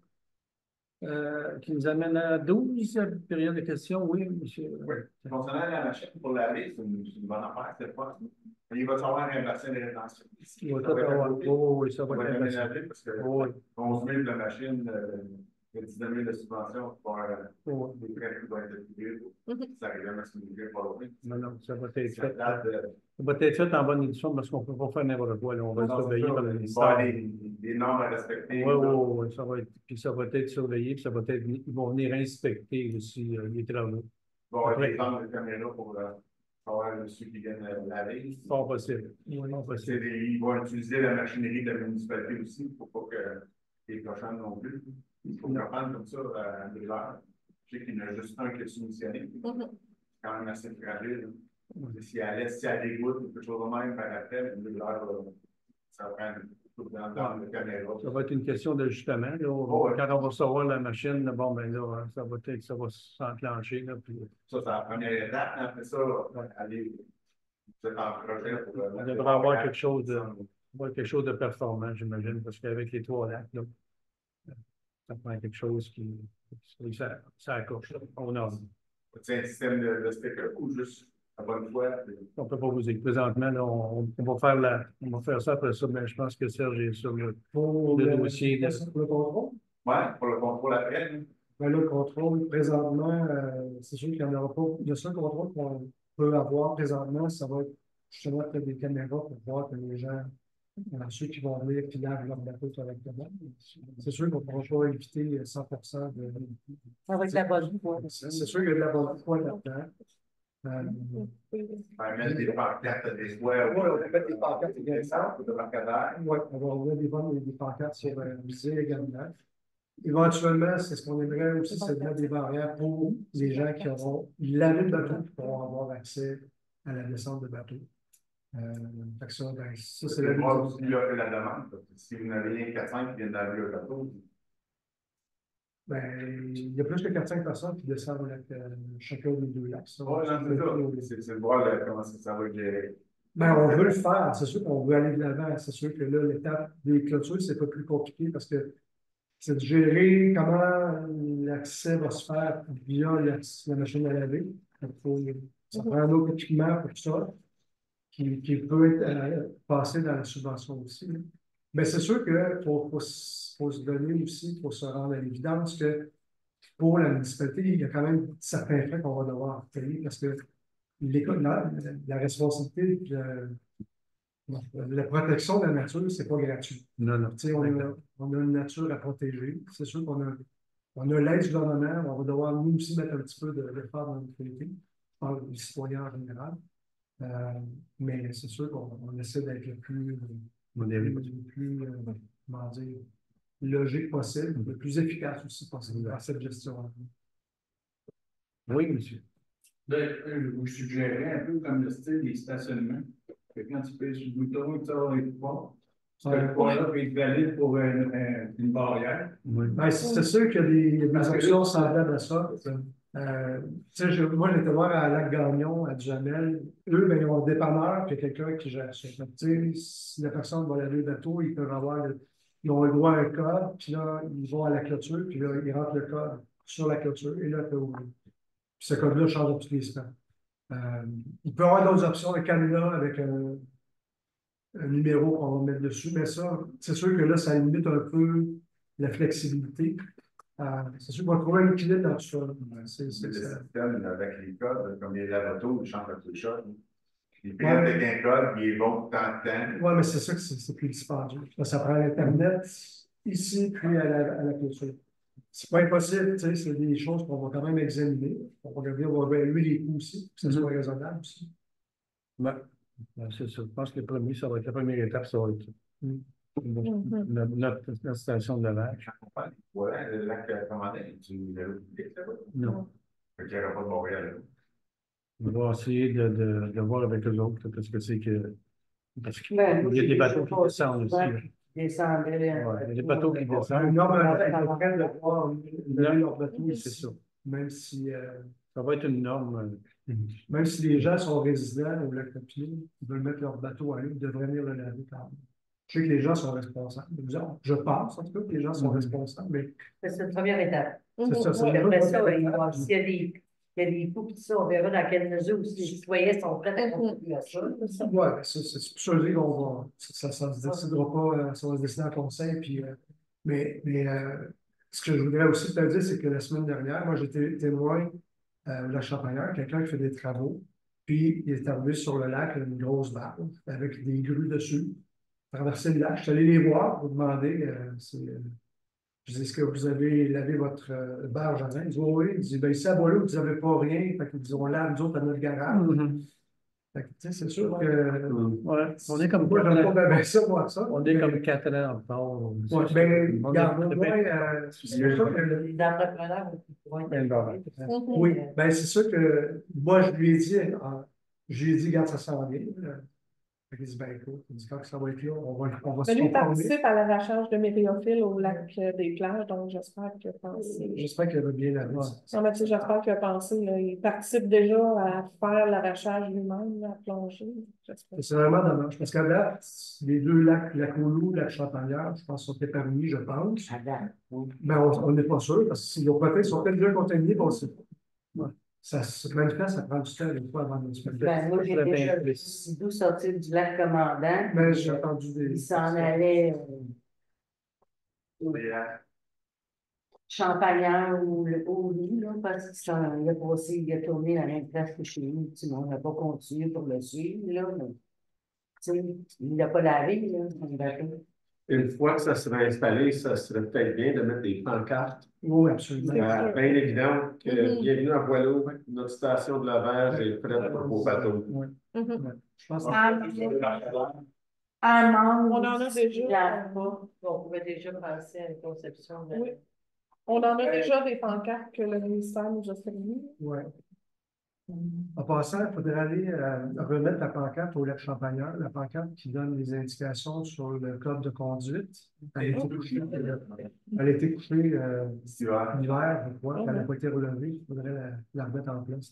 Qui nous amène à 12, période de questions. Oui, monsieur. Oui. Concernant la machine pour laver, c'est une bonne affaire, c'est pas. Il va savoir un bassin de rétention. Il va tout avoir. Oui, ça On va va être l'aménager parce que oui. 11 000 de la machine, il y a 19 000 de subvention pour des frais qui vont être attribués. Ça arrive à maximiser pour l'autre. Non, ça va être fait. Ça date de. Ça va être fait en bonne édition parce qu'on ne peut pas faire n'importe quoi. Là. On va le surveiller par le Il ministère. va y avoir des normes à respecter. Oui, ça va être, puis ça va être surveillé, puis ça va être, ils vont venir inspecter aussi les travaux. Il va y avoir des angles de caméra pour savoir ceux qui viennent laver. Pas possible. Pas possible. Ils vont utiliser la machinerie de la municipalité aussi pour pas que les cochons non plus. Il faut comprendre comme ça à l'hiver. Je sais qu'il y en a juste un qui est soumissionné. C'est quand même assez fragile. Si elle dégoûte ou quelque chose de même par après, l'hiver, ça prend tout dans le caméra. Ça va être une question d'ajustement. Quand on va savoir la machine, bon, ben là, ça va s'enclencher. Là, puis... Ça, c'est la première étape. Après ça, aller. Vous êtes en projet pour. On devrait avoir quelque chose de performant, j'imagine, parce qu'avec les 3 lacs, là, ça prend quelque chose qui ça accroche. On a. C'est un système de sticker ou juste la bonne fois? On ne peut pas vous dire. Présentement, là, on va faire ça après ça, mais je pense que Serge est sur le dossier. Pour le contrôle? Oui, pour le contrôle après. Ben là, le contrôle, présentement, c'est sûr qu'il n'y en aura pas. Le seul contrôle qu'on peut avoir présentement, ça va être justement peut-être des caméras pour voir que les gens, ceux qui vont venir, qui lavent leur bateau correctement. C'est sûr qu'on ne pourra pas éviter 100% de. Ça va être la bonne fois. C'est sûr qu'il y a de la bonne foi là-dedans. Mettre des pancartes des fois. Oui, on peut mettre des pancartes également. Oui, on va enlever des pancartes sur musée également. Éventuellement, c'est ce qu'on aimerait aussi, c'est de mettre des barrières pour les gens qui auront lavé le bateau pour avoir accès à la descente de bateau. Ça, c'est la demande. Si vous n'avez rien 4-5 qui viennent laver le bateau. Ben, il y a plus que 4-5 personnes qui descendent avec chacun des 2 lacs. Oui, c'est de voir comment ça va être géré. Ben, on veut le faire, c'est sûr qu'on veut aller de l'avant. C'est sûr que là, l'étape des clôtures, c'est pas plus compliqué parce que c'est de gérer comment l'accès va se faire via la machine à laver. Ça prend un autre équipement pour ça, qui peut être passé dans la subvention aussi. Mais c'est sûr qu'il faut se donner aussi, pour se rendre à l'évidence que pour la municipalité, il y a quand même certains frais qu'on va devoir payer parce que la responsabilité la protection de la nature, c'est pas gratuit. Non. On a une nature à protéger. C'est sûr qu'on a l'aide du gouvernement. On va devoir nous aussi mettre un petit peu d'effort dans notre politique. Je parle des citoyens en général. Mais c'est sûr qu'on essaie d'être le plus comment dire, logique possible, le plus efficace aussi possible dans cette gestion. Oui, monsieur. Vous suggérez un peu comme le style des stationnements. Quand tu payes sur le bouton, tu as les coupons. Ce coupon-là peut être valide pour une barrière. Oui. Ben, c'est sûr qu'il y a des options semblables à ça. Moi, j'étais voir à Lac-Gagnon, à Duhamel. Eux, ben, ils ont un dépanneur, puis il y a quelqu'un qui gère ça. Si la personne va laver le bateau, ils ont le droit à un code, puis là, ils vont à la clôture, puis là, ils rentrent le code sur la clôture, et là, tu ouvert. Puis ce code-là change tous les semaines. Il peut y avoir d'autres options, un cadenas avec un numéro qu'on va mettre dessus, mais ça, c'est sûr que là, ça limite un peu la flexibilité. C'est sûr qu'on va trouver un équilibre dans tout ça. C'est le système avec les codes, comme les lavatos, ils changent tous les chocs. Ils prennent avec un code, puis ils vont tant de temps. Oui, mais c'est ça que c'est plus dispendieux. Ça prend l'Internet ici, puis à la clôture. C'est pas impossible, c'est des choses qu'on va quand même examiner. On va évaluer les coûts aussi, que ce soit raisonnable aussi. C'est ça. Je pense que ça va être la première étape, ça va être notre station de lavage. Voilà, le lac commandant, tu l'as oublié, ça va? Non. Il n'y aura pas de Montréal. On va essayer de voir avec eux autres, parce que c'est que. Parce qu'il y a des bateaux qui descendent aussi. descendaient. Les bateaux qui descendent. Normalement, ils devraient devoir lever leur bateau C'est ça. même si, Ça va être une norme. même si les gens sont résidents au lac Papineau, ils veulent mettre leur bateau à l'eau, ils devraient venir le laver quand même. Je sais que les gens sont responsables. Je pense, en tout cas, que les gens sont responsables, mais C'est une première étape. c'est ça. Puis après ça, s'il y a des coûts, puis ça, on verra dans quelle mesure aussi les citoyens sont prêts à contribuer à ça. Oui, c'est sûr qu'on va. Ça ne se décidera pas, ça va se décider en conseil. Puis, ce que je voudrais aussi te dire, c'est que la semaine dernière, moi, j'étais témoin au lac Champagnat, quelqu'un qui fait des travaux, puis il est arrivé sur le lac, une grosse barre avec des grues dessus, traverser le lac. Je suis allé les voir pour demander, je dis, est-ce que vous avez lavé votre barge avant? Ils disent, oui, oui. Ils disent, ben, ici à Boileau, vous n'avez pas rien. Fait qu'ils disent, on lave, nous autres, à notre garage. Fait que, tu sais, c'est sûr que. Ouais, on est comme Moi, j'aime pas bien ça, moi, ça. On est comme 4 ans en retard. Ouais, ben, regarde, moi, c'est pour ça que Les entrepreneurs vont être oui, ben, c'est sûr que moi, je lui ai dit, regarde, ça s'en vient. Fait qu'il dit, ben, écoute, il dit, quand ça va être là, on va se Mais lui conformer. participe à l'arrachage de méréophiles au lac des Plages, donc j'espère que penser. J'espère qu'elle va bien laver. Non, mais tu sais, j'espère que penser, là, il participe déjà à faire l'arrachage lui-même, là, à plonger. J'espère. C'est vraiment dommage. Parce qu'à date, les deux lacs, lac Oulou, lac Champagnat, je pense, sont épargnés, je pense. Mais on n'est pas sûr, parce que s'ils ont peut-être, ils sont peut-être déjà contaminés, puis on ne sait pas. Ouais. Ça se manifeste, ça prend du temps, des fois, avant de se manifester. Ben, moi, j'ai déjà vu Sidou sortir du lac Commandant. Mais j'ai entendu des. Il s'en allait au Champagnat ou au lit, là, parce qu'il a passé, il a tourné la même place que chez nous. Tu sais, on n'a pas continué pour le suivre, là, mais, tu sais, il n'a pas lavé, là, son bateau. Une fois que ça serait installé, ça serait peut-être bien de mettre des pancartes. Oui, absolument. Bien évident que bienvenue à Boileau, notre station de lavage est prête pour vos bateaux. Oui. Je pense On en a déjà. On pouvait déjà passer à une conception de. Oui. On en a déjà des pancartes que le ministère nous a fournies. Oui. En passant, il faudrait aller remettre la pancarte au lac Champagnat, la pancarte qui donne les indications sur le code de conduite. Elle a été couchée, l'hiver, je crois, elle n'a pas été relevée. Il faudrait la remettre en place.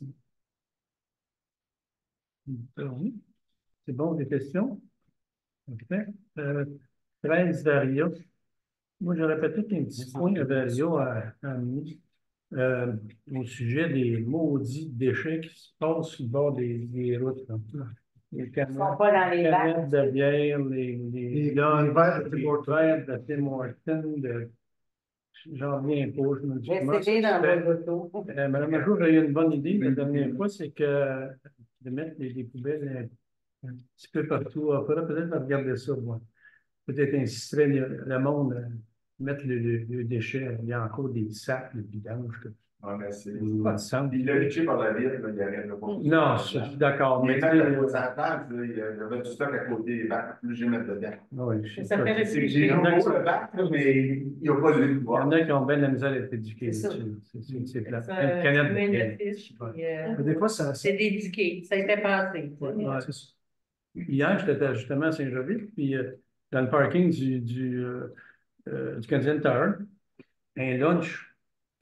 C'est bon, des questions? OK. 13, Daria. Moi, j'aurais peut-être un petit point de Daria à amener. Au sujet des maudits déchets qui se passent sur le bord des routes. Là. Les canettes, sont pas dans les bacs. de bière, les verres de Tim Hortons, j'en reviens pas. Je me dis, Restez dans votre auto. Madame Lajoie, j'ai eu une bonne idée la dernière fois, c'est que de mettre les poubelles un petit peu partout. Il faudrait peut-être regarder ça, moi. Peut-être insister le monde mettre le déchet. Il y a encore des sacs, des vidanges. Ah, mais c'est Pas de sens. il l'a pitché par la ville, là, il arrête le pas. Non, je suis d'accord. Mais Mais quand il y avait du stock à côté des bacs, plus j'ai mettre dedans. oui, Ça fait C'est que réfléchir. j'ai renouvelé le bac, là, mais il n'y a pas de il y en a qui ont bien la misère à être éduqués C'est ça. là-dessus. C'est plat. Ça, Une canette de tu mets bière. une fiche, puis, Mais des fois, ça. c'est éduqué. Ça a été pensé. Ouais, c'est ça. Hier, j'étais justement à Saint-Jovite, puis dans le parking du Canadian Tower, un lunch.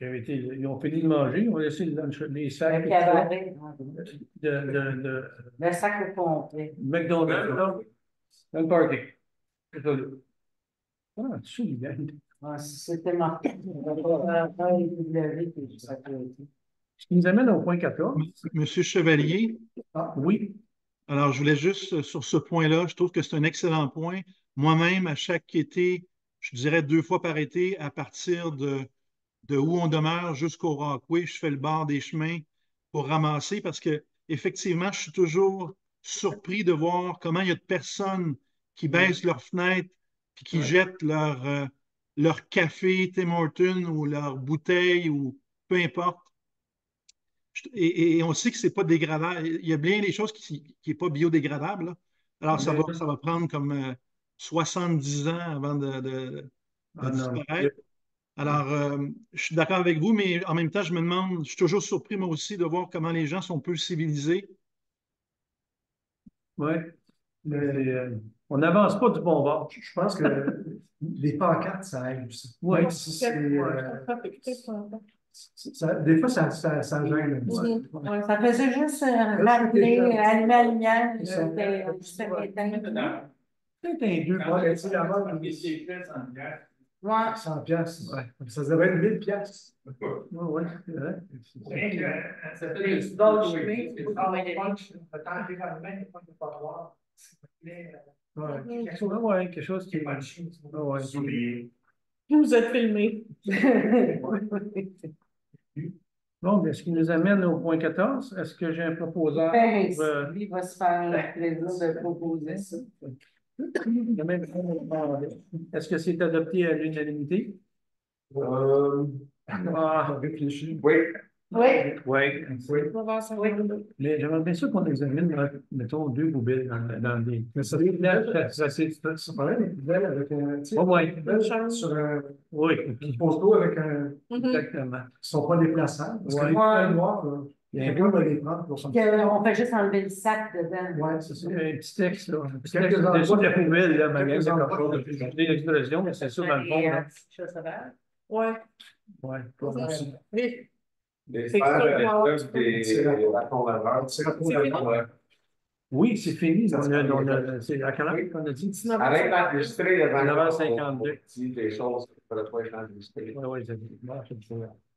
Ils ont fini de manger, ils ont laissé le lunch, les sacs Le cabaret. de Le sac au complet. McDonald's, là, dans le parking. C'est ça, là. Ah, tu sais, bien. C'était marqué. Ce qui nous amène au point 14. Monsieur Chevalier, Oui. alors je voulais juste sur ce point-là, je trouve que c'est un excellent point. Moi-même, à chaque été, je dirais 2 fois par été, à partir de où on demeure jusqu'au Rockway, je fais le bord des chemins pour ramasser parce que effectivement, je suis toujours surpris de voir comment il y a de personnes qui baissent leurs fenêtres et qui jettent leur café Tim Hortons ou leur bouteille ou peu importe. Et on sait que c'est pas dégradable. Il y a bien des choses qui n'est pas biodégradable, là. Alors, ça va prendre comme 70 ans avant de disparaître. Alors, je suis d'accord avec vous, mais en même temps, je me demande, je suis toujours surpris, moi aussi, de voir comment les gens sont peu civilisés. Oui. On n'avance pas du bon bord. Je pense que les pancartes, ça aide aussi. Oui. Même si des fois, ça gêne. Ouais, ça faisait juste rappeler, allumer la lumière, c'était Peut-être un 2 Ouais, tu sais, avant, Ouais. 100 piastres. Ouais. Ça devrait être 1000 piastres. Oui, c'est vrai. Ça fait des des balles balles chimiques, chimiques. c'est Ah, ouais, le temps d'arriver à la main, il faut pas voir. Ouais, quelque chose qui est. Ouais. Vous êtes filmé. Bon, bien, ce qui nous amène au point 14. Est-ce que j'ai un proposeur? Ben, lui va se faire le plaisir de proposer ça. Est-ce que c'est adopté à l'unanimité? Réfléchis. Oui. Oui. Oui. Oui. Mais j'aimerais bien sûr qu'on examine, mettons, 2 poubelles dans des. Mais ça c'est pareil, une poubelle avec un. Oui. Sur un. Oui. Qui pose l'eau avec un. Exactement. Qui ne sont pas déplaçables. Parce que Ouais. les poubelles noires, quelqu'un va les prendre pour son. On fait juste enlever le sac dedans. Ouais, c'est ça. Un petit texte, là. Un petit Quelques texte endroits dessus de la de- poubelle, là, ma quelques gang, c'est endroits comme de- ça. J'ai l'explosion, mais c'est ça dans le fond, là. Ouais. Ouais. Oui. Les C'est faire ça, l'œuvre des racons laveurs. C'est la première. Oui, c'est fini. C'est à quelle heure qu'on a dit? Arrête d'enregistrer le 9h52. dit des choses que tu ne pourrais pas enregistrer. Oui, oui, c'est bon, c'est ça.